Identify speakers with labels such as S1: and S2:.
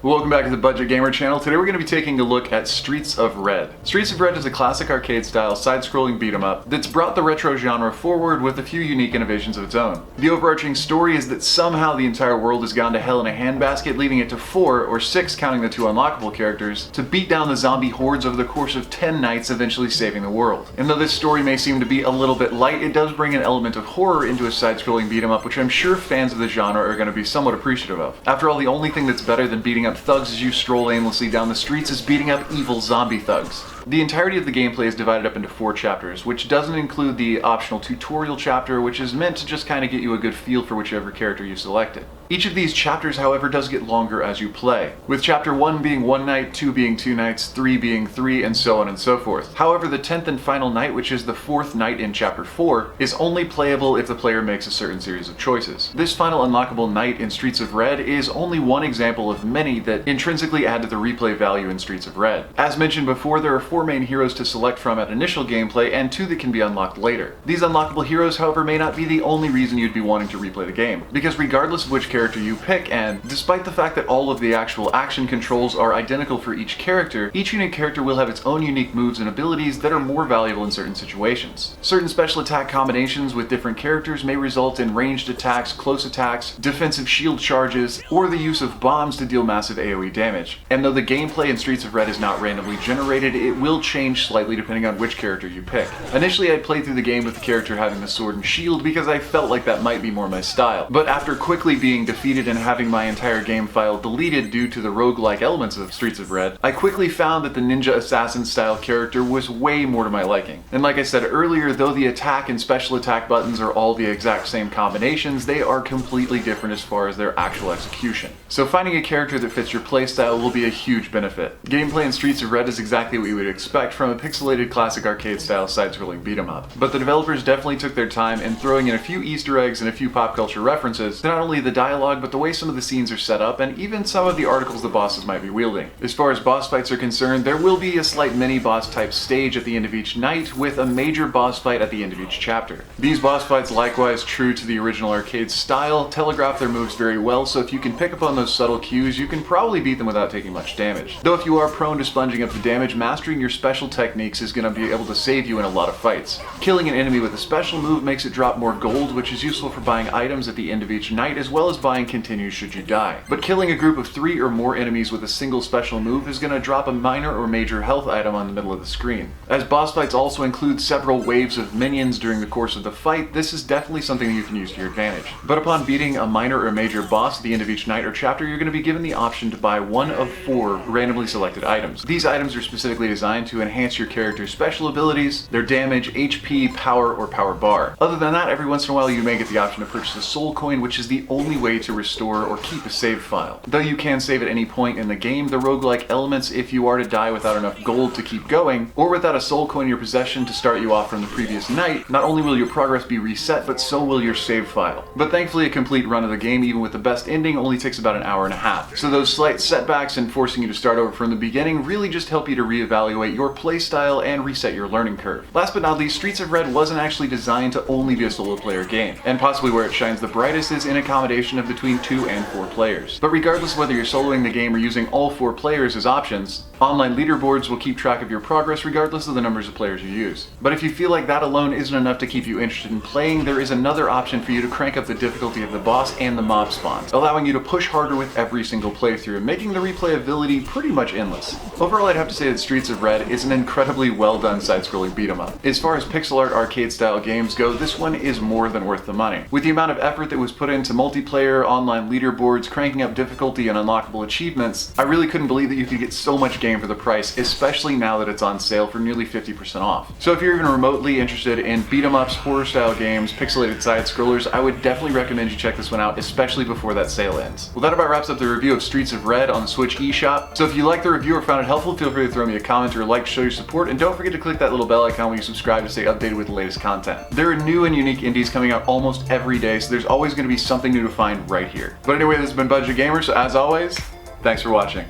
S1: Welcome back to the Budget Gamer channel. Today we're going to be taking a look at Streets of Red. Streets of Red is a classic arcade-style, side-scrolling beat-em-up that's brought the retro genre forward with a few unique innovations of its own. The overarching story is that somehow the entire world has gone to hell in a handbasket, leaving it to 4 or 6, counting the 2 unlockable characters, to beat down the zombie hordes over the course of 10 nights, eventually saving the world. And though this story may seem to be a little bit light, it does bring an element of horror into a side-scrolling beat-em-up, which I'm sure fans of the genre are going to be somewhat appreciative of. After all, the only thing that's better than beating up thugs as you stroll aimlessly down the streets is beating up evil zombie thugs. The entirety of the gameplay is divided up into 4 chapters, which doesn't include the optional tutorial chapter, which is meant to just kind of get you a good feel for whichever character you selected. Each of these chapters, however, does get longer as you play, with chapter 1 being 1 night, 2 being 2 nights, 3 being 3, and so on and so forth. However, the 10th and final night, which is the 4th night in chapter 4, is only playable if the player makes a certain series of choices. This final unlockable night in Streets of Red is only one example of many that intrinsically add to the replay value in Streets of Red. As mentioned before, there are 4 main heroes to select from at initial gameplay and 2 that can be unlocked later. These unlockable heroes, however, may not be the only reason you'd be wanting to replay the game, because regardless of which character you pick, and despite the fact that all of the actual action controls are identical for each character, each unique character will have its own unique moves and abilities that are more valuable in certain situations. Certain special attack combinations with different characters may result in ranged attacks, close attacks, defensive shield charges, or the use of bombs to deal massive AoE damage. And though the gameplay in Streets of Red is not randomly generated, it will change slightly depending on which character you pick. Initially, I played through the game with the character having the sword and shield because I felt like that might be more my style. But after quickly being defeated and having my entire game file deleted due to the roguelike elements of Streets of Red, I quickly found that the ninja assassin style character was way more to my liking. And like I said earlier, though the attack and special attack buttons are all the exact same combinations, they are completely different as far as their actual execution. So finding a character that fits your playstyle will be a huge benefit. Gameplay in Streets of Red is exactly what you would expect from a pixelated classic arcade style side-scrolling beat-em-up. But the developers definitely took their time in throwing in a few Easter eggs and a few pop culture references to not only the dialogue, but the way some of the scenes are set up, and even some of the articles the bosses might be wielding. As far as boss fights are concerned, there will be a slight mini-boss type stage at the end of each night, with a major boss fight at the end of each chapter. These boss fights, likewise true to the original arcade style, telegraph their moves very well, so if you can pick up on those subtle cues, you can probably beat them without taking much damage. Though if you are prone to sponging up the damage, mastering your special techniques is going to be able to save you in a lot of fights. Killing an enemy with a special move makes it drop more gold, which is useful for buying items at the end of each night, as well as buying continues should you die. But killing a group of 3 or more enemies with a single special move is going to drop a minor or major health item on the middle of the screen. As boss fights also include several waves of minions during the course of the fight, this is definitely something that you can use to your advantage. But upon beating a minor or major boss at the end of each night or chapter, you're going to be given the option to buy one of 4 randomly selected items. These items are specifically designed to enhance your character's special abilities, their damage, HP, power, or power bar. Other than that, every once in a while you may get the option to purchase a soul coin, which is the only way to restore or keep a save file. Though you can save at any point in the game, the roguelike elements, if you are to die without enough gold to keep going, or without a soul coin in your possession to start you off from the previous night, not only will your progress be reset, but so will your save file. But thankfully, a complete run of the game, even with the best ending, only takes about an hour and a half. So those slight setbacks and forcing you to start over from the beginning really just help you to reevaluate your playstyle and reset your learning curve. Last but not least, Streets of Red wasn't actually designed to only be a solo player game, and possibly where it shines the brightest is in accommodation of between 2 and 4 players. But regardless of whether you're soloing the game or using all 4 players as options, online leaderboards will keep track of your progress regardless of the numbers of players you use. But if you feel like that alone isn't enough to keep you interested in playing, there is another option for you to crank up the difficulty of the boss and the mob spawns, allowing you to push harder with every single playthrough, making the replayability pretty much endless. Overall, I'd have to say that Streets of Red is an incredibly well done side-scrolling beat-em-up. As far as pixel art arcade-style games go, this one is more than worth the money. With the amount of effort that was put into multiplayer, online leaderboards, cranking up difficulty, and unlockable achievements, I really couldn't believe that you could get so much game for the price, especially now that it's on sale for nearly 50% off. So if you're even remotely interested in beat-em-ups, horror-style games, pixelated side-scrollers, I would definitely recommend you check this one out, especially before that sale ends. Well, that about wraps up the review of Streets of Red on the Switch eShop. So if you liked the review or found it helpful, feel free to throw me a comment or a like to show your support, and don't forget to click that little bell icon when you subscribe to stay updated with the latest content. There are new and unique indies coming out almost every day, so there's always going to be something new to find right here. But anyway, this has been Budget Gamer, so as always, thanks for watching.